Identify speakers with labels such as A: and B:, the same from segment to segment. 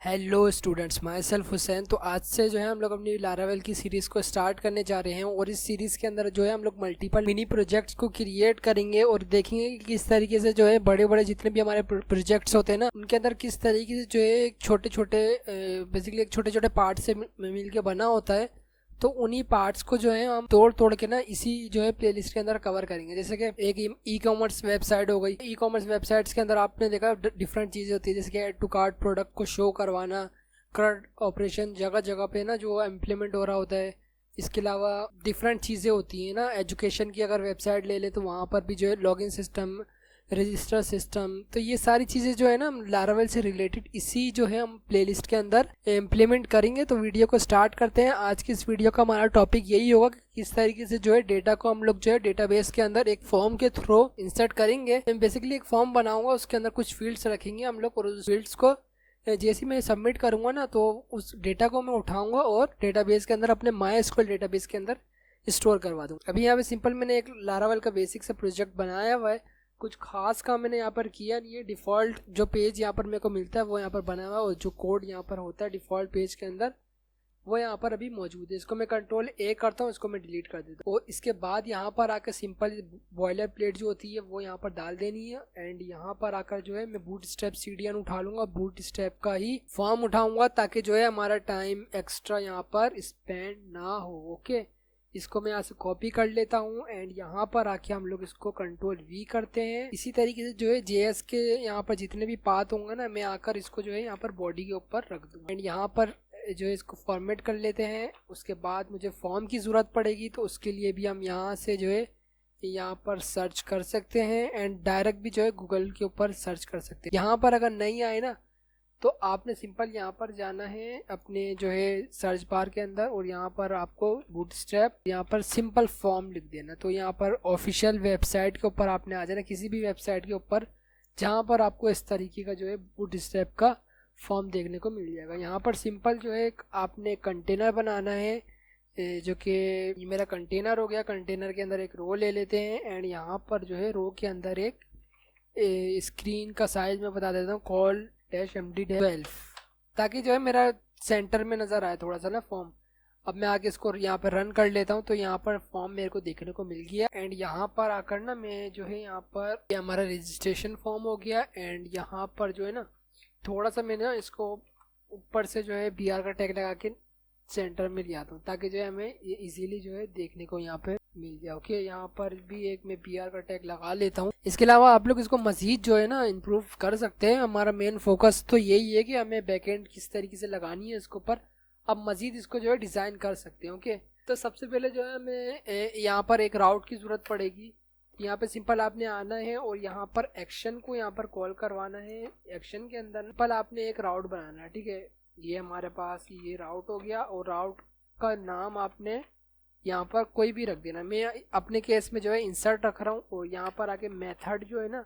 A: Hello students, my self Hussain. तो आज से जो है हम लोग अपनी लारावेल की सीरीज़ को स्टार्ट करने जा रहे हैं और इस सीरीज़ के अंदर जो है हम लोग मल्टीपल मिनी प्रोजेक्ट्स को क्रिएट करेंगे और देखेंगे कि किस तरीके से जो है बड़े बड़े जितने भी हमारे प्रोजेक्ट्स होते हैं ना, उनके अंदर किस तरीके से जो है एक छोटे छोटे बेसिकली एक छोटे छोटे पार्ट से मिल के बना होता है। तो उन्हीं पार्ट्स को जो है हम तोड़ तोड़ के ना इसी जो है प्लेलिस्ट के अंदर कवर करेंगे। जैसे कि एक ई कॉमर्स वेबसाइट हो गई। ई कॉमर्स वेबसाइट्स के अंदर आपने देखा डिफरेंट चीज़ें होती है, जैसे कि ऐड टू कार्ट प्रोडक्ट को शो करवाना, कार्ट ऑपरेशन जगह जगह पे ना जो इम्प्लीमेंट हो रहा होता है। इसके अलावा डिफरेंट चीज़ें होती हैं ना, एजुकेशन की अगर वेबसाइट ले ले तो वहाँ पर भी जो है लॉगिन सिस्टम, रजिस्टर सिस्टम, तो ये सारी चीज़ें जो है ना हम लारावेल से रिलेटेड इसी जो है हम प्लेलिस्ट के अंदर इम्प्लीमेंट करेंगे। तो वीडियो को स्टार्ट करते हैं। आज की इस वीडियो का हमारा टॉपिक यही होगा कि किस तरीके से जो है डेटा को हम लोग जो है डेटाबेस के अंदर एक फॉर्म के थ्रू इंसर्ट करेंगे। बेसिकली एक फॉर्म बनाऊंगा, उसके अंदर कुछ फील्ड्स रखेंगे हम लोग और उस फील्ड्स को जैसे मैं सबमिट करूंगा ना तो उस डेटा को मैं उठाऊंगा और डेटाबेस के अंदर अपने माई एसक्यूएल डेटाबेस के अंदर स्टोर करवा दूंगा। अभी यहाँ पे सिंपल मैंने एक लारावेल का बेसिक सा प्रोजेक्ट बनाया हुआ है। कुछ खास काम मैंने यहाँ पर किया नहीं है। डिफ़ॉल्ट जो पेज यहाँ पर मेरे को मिलता है वो यहाँ पर बना हुआ है और जो कोड यहाँ पर होता है डिफ़ॉल्ट पेज के अंदर वो यहाँ पर अभी मौजूद है। इसको मैं कंट्रोल ए करता हूँ, इसको मैं डिलीट कर देता हूँ और इसके बाद यहाँ पर आकर सिंपल बॉयलर प्लेट जो होती है वो यहाँ पर डाल देनी है। एंड यहाँ पर आकर जो है मैं बूट स्टेप सीडीएन उठा लूँगा, बूट स्टेप का ही फॉर्म उठाऊँगा ताकि जो है हमारा टाइम एक्स्ट्रा यहाँ पर स्पेंड ना हो। ओके, इसको मैं यहाँ से कॉपी कर लेता हूँ एंड यहाँ पर आके हम लोग इसको कंट्रोल वी करते हैं। इसी तरीके से जो है जेएस के यहाँ पर जितने भी पाथ होंगे ना, मैं आकर इसको जो है यहाँ पर बॉडी के ऊपर रख दूँगा एंड यहाँ पर जो है इसको फॉर्मेट कर लेते हैं। उसके बाद मुझे फॉर्म की ज़रूरत पड़ेगी तो उसके लिए भी हम यहाँ से जो है यहाँ पर सर्च कर सकते हैं एंड डायरेक्ट भी जो है गूगल के ऊपर सर्च कर सकते हैं। यहाँ पर अगर नहीं आए ना तो आपने सिंपल यहाँ पर जाना है अपने जो है सर्च बार के अंदर और यहाँ पर आपको बूटस्ट्रैप यहाँ पर सिंपल फॉर्म लिख देना। तो यहाँ पर ऑफिशियल वेबसाइट के ऊपर आपने आ जाना, किसी भी वेबसाइट के ऊपर जहाँ पर आपको इस तरीके का जो है बूटस्ट्रैप का फॉर्म देखने को मिल जाएगा। यहाँ पर सिंपल जो है आपने कंटेनर बनाना है, जो कि मेरा कंटेनर हो गया। कंटेनर के अंदर एक रो ले लेते हैं एंड यहाँ पर जो है रो के अंदर एक स्क्रीन का साइज मैं बता देता हूँ, कॉल -md12, ताकि जो है मेरा सेंटर में नज़र आए थोड़ा सा ना फॉर्म। अब मैं आगे इसको यहाँ पर रन कर लेता हूँ तो यहाँ पर फॉर्म मेरे को देखने को मिल गया एंड यहाँ पर आकर ना मैं जो है यहाँ पर हमारा रजिस्ट्रेशन फॉर्म हो गया एंड यहाँ पर जो है ना थोड़ा सा मैंने ना इसको ऊपर से जो है BR का टैग लगा के सेंटर में लिया था ताकि जो है हमें ये इजीली जो है देखने को यहाँ पे मिल जाए। ओके, यहाँ पर भी एक मैं BR का टैग लगा लेता हूँ। इसके अलावा आप लोग इसको मजीद जो है ना इम्प्रूव कर सकते हैं। हमारा मेन फोकस तो यही है कि हमें बैकएंड किस तरीके से लगानी है इसके ऊपर। अब मजीद इसको जो है डिज़ाइन कर सकते हैं। ओके, तो सबसे पहले जो है हमें यहाँ पर एक राउट की ज़रूरत पड़ेगी। यहाँ पे सिंपल आपने आना है और यहाँ पर एक्शन को यहाँ पर कॉल करवाना है। एक्शन के अंदर सिंपल आपने एक राउट बनाना है। ठीक है, ये हमारे पास ये राउट हो गया और राउट का नाम आपने यहाँ पर कोई भी रख देना। मैं अपने केस में जो है इंसर्ट रख रहा हूँ और यहाँ पर आके मेथड जो है ना,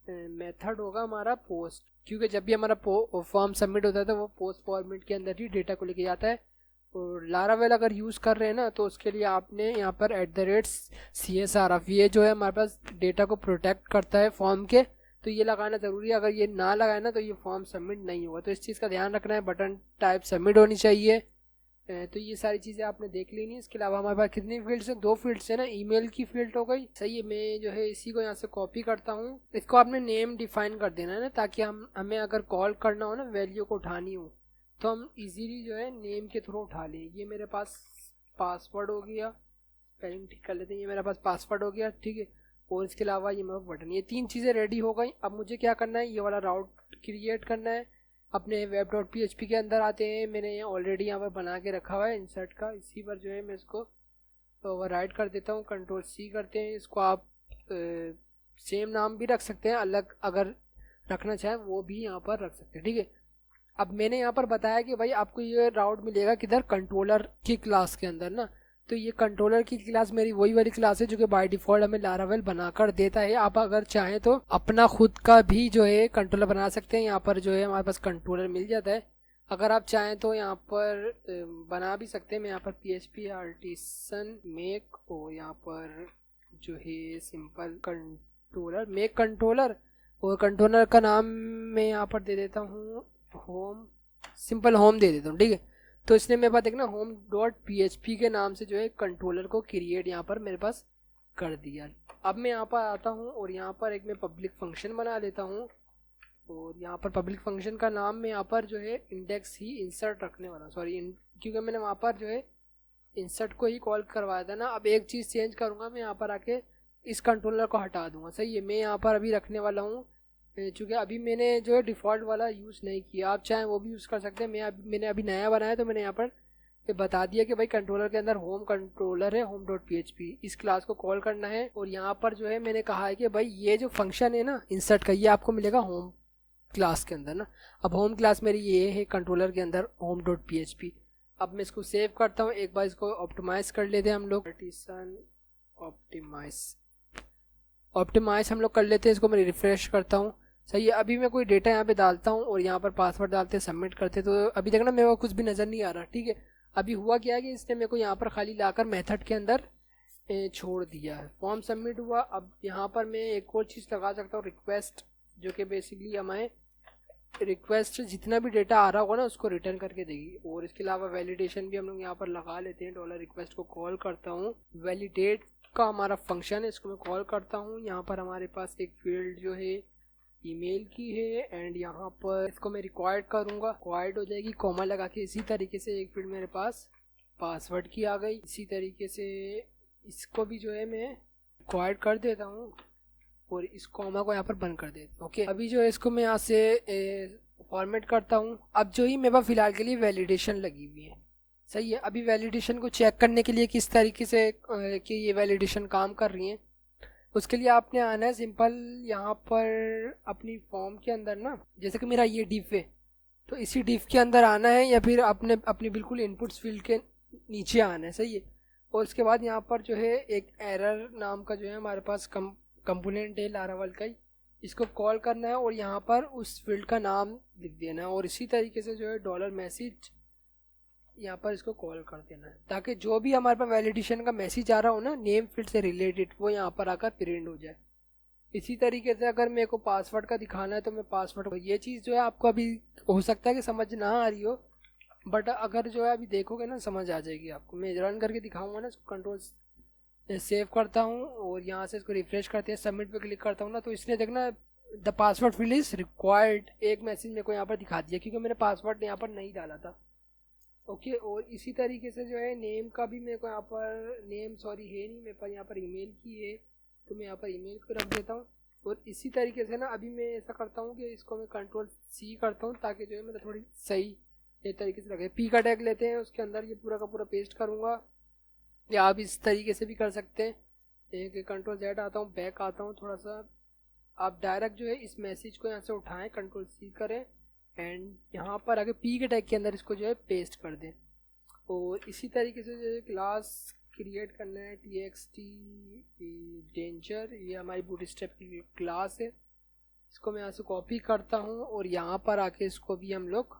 A: मेथड होगा हमारा पोस्ट, क्योंकि जब भी हमारा फॉर्म सबमिट होता है तो वो पोस्ट फॉर्मेट के अंदर ही डेटा को लेके जाता है। और लारावेल अगर यूज़ कर रहे हैं ना तो उसके लिए आपने यहाँ पर @CSRF, ये जो है हमारे पास डेटा को प्रोटेक्ट करता है फॉर्म के, तो ये लगाना ज़रूरी है। अगर ये ना लगाए ना तो ये फॉर्म सबमिट नहीं होगा, तो इस चीज़ का ध्यान रखना है। बटन टाइप सबमिट होनी चाहिए। तो ये सारी चीज़ें आपने देख लेनी है। इसके अलावा हमारे पास कितनी फील्ड्स हैं? 2 फील्ड्स है ना, ईमेल की फील्ड हो गई। सही है, मैं जो है इसी को यहाँ से कॉपी करता हूँ। इसको आपने नेम डिफाइन कर देना है ना, ताकि हमें अगर कॉल करना हो ना, वैल्यू को उठानी हो तो हम इजीली जो है नेम के थ्रू उठा लें। ये मेरे पास पासवर्ड हो गया, स्पेलिंग ठीक कर लेते हैं। ये मेरे पास पासवर्ड हो गया, ठीक है। और इसके अलावा ये मेरा बटन, ये 3 चीज़ें रेडी हो गई। अब मुझे क्या करना है, ये वाला राउट क्रिएट करना है। अपने web.php के अंदर आते हैं। मैंने ये ऑलरेडी यहाँ पर बना के रखा हुआ है इंसर्ट का, इसी पर जो है मैं इसको ओवरराइट कर देता हूँ। कंट्रोल-C करते हैं। इसको आप सेम नाम भी रख सकते हैं, अलग अगर रखना चाहें वो भी यहाँ पर रख सकते हैं, ठीक है। अब मैंने यहाँ पर बताया कि भाई आपको ये राउट मिलेगा किधर, कंट्रोलर की क्लास के अंदर ना। तो ये कंट्रोलर की क्लास मेरी वही वाली क्लास है जो कि बाय डिफ़ॉल्ट हमें लारावेल बनाकर देता है। आप अगर चाहें तो अपना खुद का भी जो है कंट्रोलर बना सकते हैं। यहाँ पर जो है हमारे पास कंट्रोलर मिल जाता है। अगर आप चाहें तो यहाँ पर बना भी सकते हैं। मैं यहाँ पर PHP आर्टिसन मेक और यहाँ पर जो है सिंपल कंट्रोलर मेक कंट्रोलर और कंट्रोलर का नाम मैं यहाँ पर दे देता हूँ होम सिंपल होम दे देता हूँ, ठीक है। तो इसने मेरे पास देखना होम डॉट PHP के नाम से जो है कंट्रोलर को क्रिएट यहाँ पर मेरे पास कर दिया। अब मैं यहाँ पर आता हूँ और यहाँ पर एक मैं पब्लिक फंक्शन बना लेता हूँ, और यहाँ पर पब्लिक फंक्शन का नाम मैं यहाँ पर जो है इंडेक्स ही इंसर्ट रखने वाला, सॉरी क्योंकि मैंने वहाँ पर जो है इंसर्ट को ही कॉल करवाया था ना। अब एक चीज़ चेंज करूँगा, मैं यहाँ पर आके इस कंट्रोलर को हटा दूंगा, सही है। मैं यहाँ पर अभी रखने वाला हूँ, चूँकि अभी मैंने जो है डिफ़ॉल्ट वाला यूज़ नहीं किया, आप चाहें वो भी यूज़ कर सकते हैं। मैंने अभी नया बनाया तो मैंने यहाँ पर ये बता दिया कि भाई कंट्रोलर के अंदर होम कंट्रोलर है होम डॉट PHP, इस क्लास को कॉल करना है। और यहाँ पर जो है मैंने कहा है कि भाई ये जो फंक्शन है ना इंसर्ट का, ये आपको मिलेगा होम क्लास के अंदर ना। अब होम क्लास मेरी ये है कंट्रोलर के अंदर होम डॉट PHP। अब मैं इसको सेव करता हूँ, एक बार इसको ऑप्टिमाइज कर लेते हैं हम लोग, ऑप्टिमाइज हम लोग कर लेते हैं। इसको मैं रिफ्रेश करता हूँ, सही है। अभी मैं कोई डेटा यहाँ पे डालता हूँ और यहाँ पर पासवर्ड डालते सबमिट करते, तो अभी देखना मेरे को कुछ भी नज़र नहीं आ रहा, ठीक है। अभी हुआ क्या है कि इसने मेरे को यहाँ पर खाली लाकर मेथड के अंदर छोड़ दिया है। फॉर्म सबमिट हुआ। अब यहाँ पर मैं एक और चीज़ लगा सकता हूँ, रिक्वेस्ट, जो कि बेसिकली हमें रिक्वेस्ट जितना भी डेटा आ रहा होगा ना उसको रिटर्न करके देगी। और इसके अलावा वैलिडेशन भी हम लोग यहाँ पर लगा लेते हैं। डॉलर रिक्वेस्ट को कॉल करता हूँ, वैलिडेट का हमारा फंक्शन है, इसको मैं कॉल करता हूँ। यहाँ पर हमारे पास एक फील्ड जो है ईमेल की है, एंड यहाँ पर इसको मैं रिक्वायर्ड करूँगा, रिक्वायर्ड हो जाएगी कॉमा लगा के। इसी तरीके से एक फील्ड मेरे पास पासवर्ड की आ गई, इसी तरीके से इसको भी जो है मैं रिक्वायर्ड कर देता हूँ और इस कॉमा को यहाँ पर बंद कर देता हूँ। ओके, अभी जो है इसको मैं यहाँ से फॉर्मेट करता हूँ। अब जो ही मेरे पास फिलहाल के लिए वैलिडेशन लगी हुई है, सही है। अभी वैलिडेशन को चेक करने के लिए किस तरीके से कि ये वैलिडेशन काम कर रही है, उसके लिए आपने आना है सिंपल यहाँ पर अपनी फॉर्म के अंदर ना, जैसे कि मेरा ये डिफ है तो इसी डिफ के अंदर आना है, या फिर आपने अपनी बिल्कुल इनपुट्स फील्ड के नीचे आना है, सही है। और उसके बाद यहाँ पर जो है एक एरर नाम का जो है हमारे पास कंपोनेंट है लारावल का ही, इसको कॉल करना है और यहाँ पर उस फील्ड का नाम लिख देना है। और इसी तरीके से जो है डॉलर मैसेज यहाँ पर इसको कॉल कर देना है, ताकि जो भी हमारे पास वैलिडेशन का मैसेज आ रहा हो ना नेम फील्ड से रिलेटेड, वो यहाँ पर आकर प्रिंट हो जाए। इसी तरीके से अगर मेरे को पासवर्ड का दिखाना है तो मैं पासवर्ड, ये चीज़ जो है आपको अभी हो सकता है कि समझ ना आ रही हो, बट अगर जो है अभी देखोगे ना समझ आ जाएगी आपको। मैं रन करके दिखाऊंगा ना, इसको कंट्रोल सेव करता हूँ और यहाँ से इसको रिफ्रेश करते हैं, सबमिट पे क्लिक करता हूँ ना, तो इसने देखना the password field is required एक मैसेज मेरे को यहाँ पर दिखा दिया, क्योंकि मैंने पासवर्ड यहाँ पर नहीं डाला था। ओके, और इसी तरीके से जो है नेम का भी मेरे को यहाँ पर नेम सॉरी है नहीं मेरे पास, यहाँ पर ईमेल की है, तो मैं यहाँ पर ईमेल को रख देता हूँ। और इसी तरीके से ना अभी मैं ऐसा करता हूँ कि इसको मैं कंट्रोल C करता हूँ, ताकि जो है मेरा थोड़ी सही ये तरीके से रखे। P का टैग लेते हैं, उसके अंदर ये पूरा का पूरा पेस्ट करूँगा, या आप इस तरीके से भी कर सकते हैं। एक कंट्रोल Z आता हूँ, बैक आता हूँ थोड़ा सा, आप डायरेक्ट जो है इस मैसेज को यहाँ से उठाएं, कंट्रोल C करें एंड यहाँ पर आगे P के टैग के अंदर इसको जो है पेस्ट कर दें। और इसी तरीके से जो है क्लास क्रिएट करना है txt डेंजर, ये हमारी बूटस्ट्रैप की क्लास है। इसको मैं यहाँ से कॉपी करता हूँ और यहाँ पर आके इसको भी हम लोग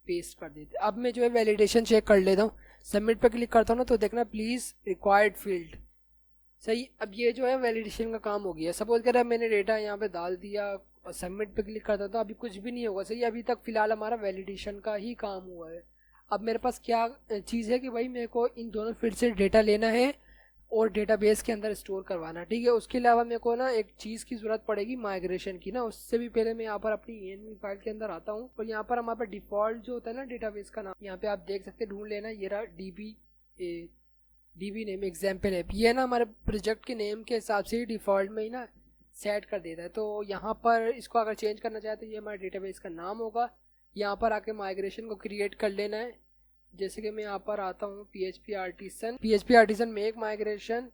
A: पेस्ट कर देते हैं। अब मैं जो है वैलिडेशन चेक कर लेता हूँ, सबमिट पे क्लिक करता हूँ ना, तो देखना प्लीज़ रिक्वायर्ड फील्ड, सही। अब ये जो है वैलिडेशन का काम हो गया। सपोज करें मैंने डेटा यहाँ पे डाल दिया और सबमिट पे क्लिक करता, तो अभी कुछ भी नहीं होगा, सही। अभी तक फिलहाल हमारा वैलिडेशन का ही काम हुआ है। अब मेरे पास क्या चीज़ है कि भाई मेरे को इन दोनों फील्ड से डेटा लेना है और डेटाबेस के अंदर स्टोर करवाना, ठीक है। उसके अलावा मेरे को ना एक चीज़ की ज़रूरत पड़ेगी माइग्रेशन की ना। उससे भी पहले मैं यहाँ पर अपनी env फाइल के अंदर आता हूँ और यहाँ पर हमारे पास डिफ़ॉल्ट जो होता है ना डेटाबेस का नाम, यहाँ पे आप देख सकते हैं, ढूंढ लेना, ये रहा DB नेम एग्जाम्पल ऐप, ये ना हमारे प्रोजेक्ट के नेम के हिसाब से ही डिफ़ॉल्ट में ही ना सेट कर देता है। तो यहाँ पर इसको अगर चेंज करना चाहे तो ये हमारे डेटाबेस का नाम होगा। यहाँ पर आके माइग्रेशन को क्रिएट कर लेना है, जैसे कि मैं यहाँ पर आता हूँ PHP आर्टिसन में एक माइग्रेशन,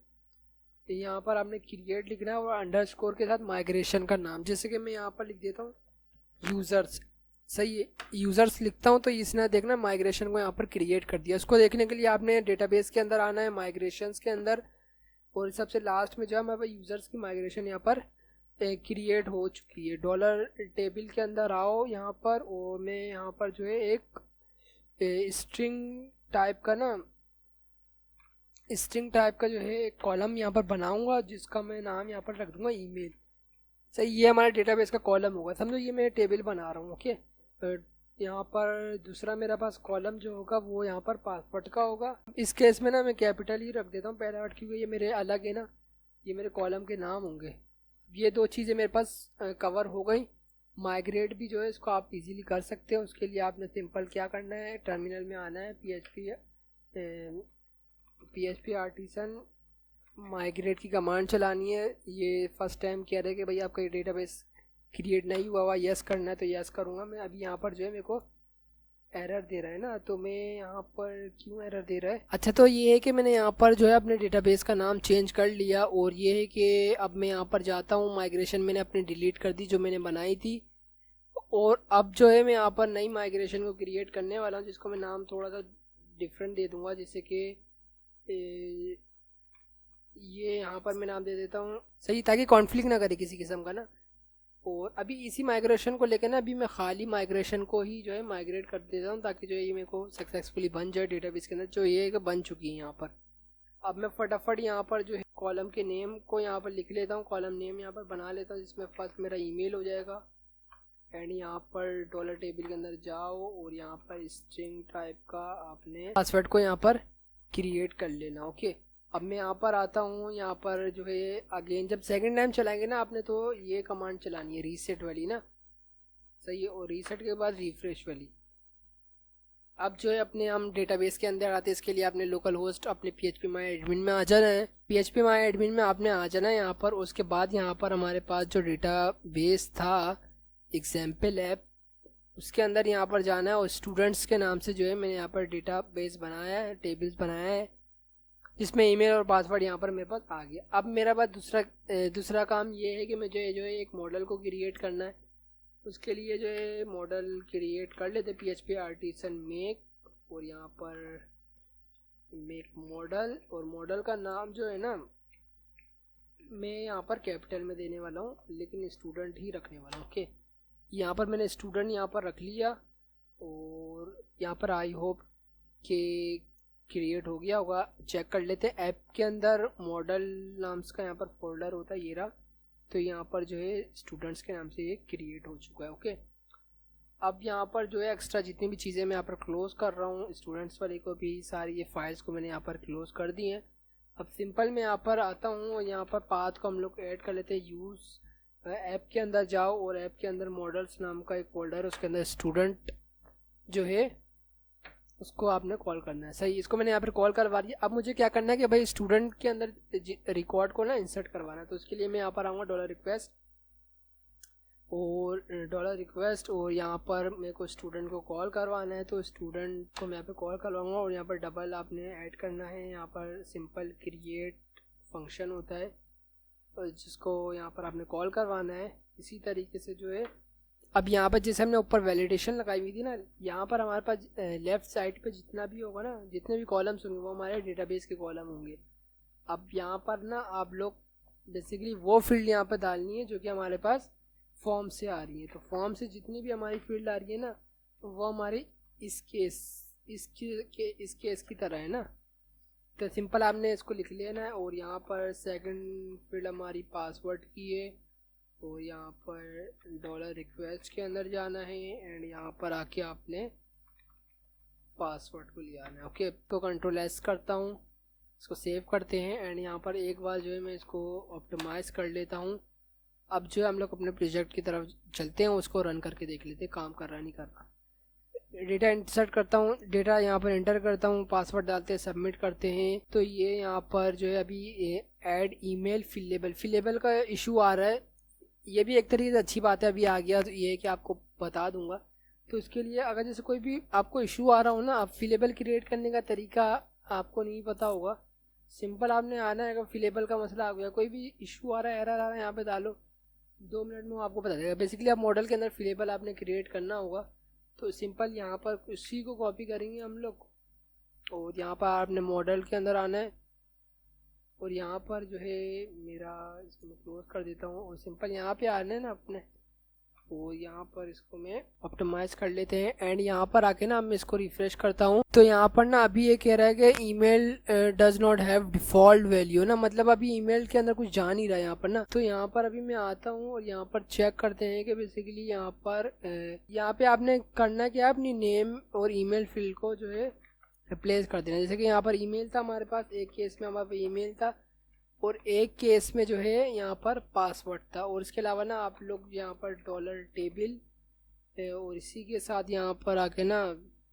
A: यहाँ पर आपने क्रिएट लिखना है और अंडरस्कोर के साथ माइग्रेशन का नाम, जैसे कि मैं यहाँ पर लिख देता हूँ यूज़र्स, सही है। यूज़र्स लिखता हूँ तो इसने देखना माइग्रेशन को यहाँ पर क्रिएट कर दिया। उसको देखने के लिए आपने डेटाबेस के अंदर आना है, माइग्रेशंस के अंदर, और सबसे लास्ट में जो है हमारे यूज़र्स की माइग्रेशन यहाँ पर क्रिएट हो चुकी है। डॉलर टेबल के अंदर आओ यहाँ पर, और मैं यहाँ पर जो है एक स्ट्रिंग टाइप का जो है एक कॉलम यहाँ पर बनाऊंगा, जिसका मैं नाम यहाँ पर रख दूंगा ईमेल, सही। ये हमारे डेटाबेस का कॉलम होगा, समझो ये मैं टेबल बना रहा हूँ। ओके, यहाँ पर दूसरा मेरा पास कॉलम जो होगा वो यहाँ पर पासवर्ड का होगा। इस केस में ना मैं कैपिटल ही रख देता हूँ पहला वर्ड, क्योंकि ये मेरे अलग है ना, ये मेरे कॉलम के नाम होंगे। ये दो चीज़ें मेरे पास कवर हो गई। माइग्रेट भी जो है इसको आप इजीली कर सकते हो। उसके लिए आपने सिंपल क्या करना है, टर्मिनल में आना है, PHP आर्टिसन माइग्रेट की कमांड चलानी है। ये फर्स्ट टाइम कह रहे हैं कि भाई आपका ये डेटाबेस क्रिएट नहीं हुआ हुआ, यस करना है तो यस करूँगा मैं। अभी यहाँ पर जो है मेरे को एरर दे रहा है ना, तो मैं यहाँ पर क्यों एरर दे रहा है, अच्छा तो ये है कि मैंने यहाँ पर जो है अपने डेटाबेस का नाम चेंज कर लिया, और ये है कि अब मैं यहाँ पर जाता हूँ, माइग्रेशन मैंने अपनी डिलीट कर दी जो मैंने बनाई थी, और अब जो है मैं यहाँ पर नई माइग्रेशन को क्रिएट करने वाला हूँ, जिसको मैं नाम थोड़ा सा डिफरेंट दे दूँगा, जैसे कि ये यहाँ पर मैं नाम दे देता हूँ सही, ताकि कॉन्फ्लिक्ट ना करे किसी किस्म का ना। और अभी इसी माइग्रेशन को लेकर ना अभी मैं खाली माइग्रेशन को ही जो है माइग्रेट कर देता हूँ, ताकि जो है ये मेरे को सक्सेसफुली बन जाए डेटाबेस के अंदर, जो ये है कि बन चुकी है यहाँ पर। अब मैं फटाफट यहाँ पर जो है कॉलम के नेम को यहाँ पर लिख लेता हूँ, कॉलम नेम यहाँ पर बना लेता हूँ, जिसमें फर्स्ट मेरा ईमेल हो जाएगा। एंड यहाँ पर डॉलर टेबल के अंदर जाओ और यहाँ पर स्ट्रिंग टाइप का आपने पासवर्ड को यहाँ पर क्रिएट कर लेना। ओके, अब मैं यहाँ पर आता हूँ, यहाँ पर जो है अगेन जब सेकंड टाइम चलाएंगे ना आपने, तो ये कमांड चलानी है रीसेट वाली ना, सही है, और रीसेट के बाद रिफ्रेश वाली। अब जो है अपने हम डेटाबेस के अंदर आते हैं, इसके लिए आपने लोकल होस्ट अपने PHP माई एडमिन में आ जाना है। PHP माई एडमिन में आपने आ जाना है यहाँ पर। उसके बाद यहाँ पर हमारे पास जो डेटाबेस था एग्जाम्पल ऐप, उसके अंदर यहाँ पर जाना है, और स्टूडेंट्स के नाम से जो है मैंने यहाँ पर डेटाबेस बनाया है, टेबल्स बनाया है, जिसमें ईमेल और पासवर्ड यहाँ पर मेरे पास आ गया। अब मेरा पास दूसरा काम ये है कि मुझे जो है एक मॉडल को क्रिएट करना है। उसके लिए जो है मॉडल क्रिएट कर लेते PHP आर्टिसन मेक, और यहाँ पर मेक मॉडल, और मॉडल का नाम जो है ना मैं यहाँ पर कैपिटल में देने वाला हूँ, लेकिन स्टूडेंट ही रखने वाला हूँ। ओके, यहाँ पर मैंने स्टूडेंट यहाँ पर रख लिया, और यहाँ पर आई होप के क्रिएट हो गया होगा, चेक कर लेते हैं। ऐप के अंदर मॉडल नाम का यहाँ पर फोल्डर होता है, ये रहा, तो यहाँ पर जो है स्टूडेंट्स के नाम से ये क्रिएट हो चुका है। ओके, अब यहाँ पर जो है एक्स्ट्रा जितनी भी चीज़ें मैं यहाँ पर क्लोज कर रहा हूँ, स्टूडेंट्स वाले को भी, सारी ये फाइल्स को मैंने यहाँ पर क्लोज कर दी हैं। अब सिंपल मैं यहाँ पर आता हूँ, और यहाँ पर पाथ को हम लोग ऐड कर लेते हैं। यूज़ ऐप के अंदर जाओ, और ऐप के अंदर मॉडल्स नाम का एक फोल्डर है, उसके अंदर स्टूडेंट जो है उसको आपने कॉल करना है, सही। इसको मैंने यहाँ पर कॉल करवा दिया। अब मुझे क्या करना है कि भाई स्टूडेंट के अंदर रिकॉर्ड को ना इंसर्ट करवाना है, तो उसके लिए मैं यहाँ पर आऊँगा डॉलर रिक्वेस्ट, और यहाँ पर मेरे को स्टूडेंट को कॉल करवाना है, तो स्टूडेंट को मैं यहाँ पे कॉल करवाऊँगा, और यहाँ पर डबल आपने ऐड करना है। यहाँ पर सिंपल क्रिएट फंक्शन होता है, और जिसको यहाँ पर आपने कॉल करवाना है। इसी तरीके से जो है अब यहाँ पर जैसे हमने ऊपर वैलिडेशन लगाई हुई थी ना, यहाँ पर हमारे पास लेफ़्ट साइड पे जितना भी होगा ना, जितने भी कॉलम्स होंगे वो हमारे डेटाबेस के कॉलम होंगे। अब यहाँ पर ना आप लोग बेसिकली वो फील्ड यहाँ पर डालनी है जो कि हमारे पास फॉर्म से आ रही है। तो फॉर्म से जितनी भी हमारी फील्ड आ रही है ना, तो वो हमारी इस केस की तरह है ना। तो सिंपल आपने इसको लिख लेना है, और यहाँ पर सेकंड फील्ड हमारी पासवर्ड की है, और यहाँ पर डॉलर रिक्वेस्ट के अंदर जाना है, एंड यहाँ पर आके आपने पासवर्ड को ले आना है। ओके, तो कंट्रोल एस करता हूँ, इसको सेव करते हैं, एंड यहाँ पर एक बार जो है मैं इसको ऑप्टिमाइज़ कर लेता हूँ। अब जो है हम लोग अपने प्रोजेक्ट की तरफ चलते हैं, उसको रन करके देख लेते हैं काम कर रहा नहीं कर रहा। डेटा इंसर्ट करता हूँ, डेटा यहाँ पर एंटर करता हूँ, पासवर्ड डालते हैं, सबमिट करते हैं। तो ये यहाँ पर जो है अभी ऐड ईमेल फिलेबल का इशू आ रहा है। ये भी एक तरीके से अच्छी बात है, अभी आ गया, तो ये है कि आपको बता दूंगा। तो इसके लिए अगर जैसे कोई भी आपको इशू आ रहा हो ना, आप फिलेबल क्रिएट करने का तरीका आपको नहीं पता होगा, सिंपल आपने आना है, अगर फिलेबल का मसला आ गया, कोई भी इशू आ रहा है, एरर आ रहा है, यहाँ पे डालो, 2 मिनट में वो आपको बता देगा। बेसिकली आप मॉडल के अंदर फिलेबल आपने क्रिएट करना होगा, तो सिंपल यहाँ पर उसी को कॉपी करेंगे हम लोग, और यहाँ पर आपने मॉडल के अंदर आना है, और यहाँ पर जो है मेरा इसको मैं क्लोज कर देता हूँ, और सिंपल यहाँ पे आना है ना अपने, और यहाँ पर इसको मैं ऑप्टिमाइज कर लेते हैं एंड यहाँ पर आके ना मैं इसको रिफ्रेश करता हूँ तो यहाँ पर ना अभी ये कह रहा है कि email does not have default value ना, मतलब अभी ईमेल के अंदर कुछ जा नहीं रहा है यहाँ पर ना। तो यहाँ पर अभी मैं आता हूँ और यहाँ पर चेक करते हैं कि बेसिकली यहाँ पर यहाँ पे आपने करना क्या, अपनी नेम और ईमेल फील्ड को जो है रिप्लेस कर देना। जैसे कि यहाँ पर ईमेल था हमारे पास, एक केस में हमारे पास ईमेल था और एक केस में जो है यहाँ पर पासवर्ड था। और इसके अलावा ना आप लोग यहाँ पर $टेबल और इसी के साथ यहाँ पर आके ना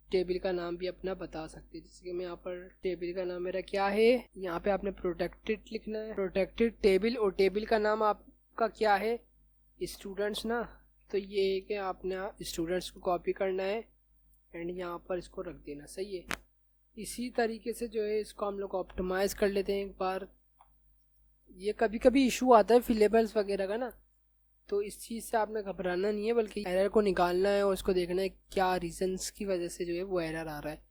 A: टेबल का नाम भी अपना बता सकते हैं। जैसे कि मैं यहाँ पर टेबल का नाम मेरा क्या है, यहाँ पे आपने प्रोटेक्टेड लिखना है, प्रोटेक्टेड टेबल, और टेबल का नाम आपका क्या है, स्टूडेंट्स ना। तो ये है कि आपने स्टूडेंट्स को कॉपी करना है एंड यहाँ पर इसको रख देना, सही है। इसी तरीके से जो है इसको हम लोग ऑप्टिमाइज़ कर लेते हैं एक बार। ये कभी कभी इशू आता है फिलेबल्स वगैरह का ना, तो इस चीज़ से आपने घबराना नहीं है, बल्कि एरर को निकालना है और उसको देखना है क्या रीजंस की वजह से जो है वो एरर आ रहा है।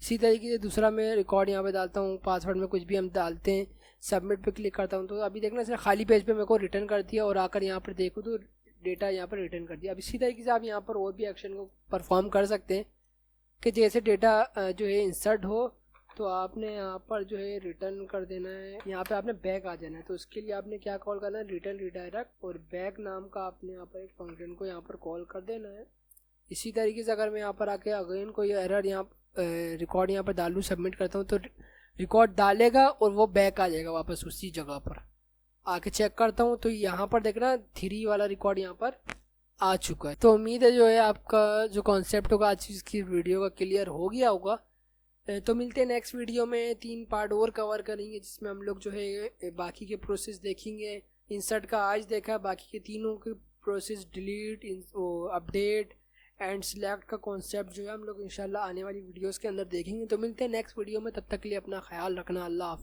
A: इसी तरीके से दूसरा मैं रिकॉर्ड यहाँ पे डालता हूँ, पासवर्ड में कुछ भी हम डालते हैं, सबमिट पे क्लिक करता हूँ तो अभी देखना सिर्फ खाली पेज पे मेरे को रिटर्न कर दिया और आकर यहाँ पर देखो तो डेटा यहाँ पर रिटर्न कर दिया। अब इसी तरीके से आप यहाँ पर और भी एक्शन को परफॉर्म कर सकते हैं कि जैसे डेटा जो है इंसर्ट हो तो आपने यहाँ पर जो है रिटर्न कर देना है, यहाँ पे आपने बैक आ जाना है। तो उसके लिए आपने क्या कॉल करना है, रिटर्न रिडायरेक्ट, और बैक नाम का आपने यहाँ पर एक फंक्शन को यहाँ पर कॉल कर देना है। इसी तरीके से अगर मैं यहाँ पर आके अगेन कोई एरर यहाँ रिकॉर्ड यहाँ पर डालूँ, सबमिट करता हूँ तो रिकॉर्ड डालेगा और वो बैक आ जाएगा वापस उसी जगह पर। आके चेक करता हूँ तो यहाँ पर देखना 3 वाला रिकॉर्ड यहाँ पर आ चुका है। तो उम्मीद है जो है आपका जो कॉन्सेप्ट होगा आज की वीडियो का क्लियर हो गया होगा। तो मिलते हैं नेक्स्ट वीडियो में, 3 पार्ट और कवर करेंगे जिसमें हम लोग जो है बाकी के प्रोसेस देखेंगे। इंसर्ट का आज देखा, बाकी के तीनों के process delete, update and select का कॉन्सेप्ट जो है हम लोग इंशाल्लाह आने वाली वीडियोस के अंदर देखेंगे। तो मिलते हैं नेक्स्ट वीडियो में, तब तक के लिए अपना ख्याल रखना, अल्लाह हाफिज़।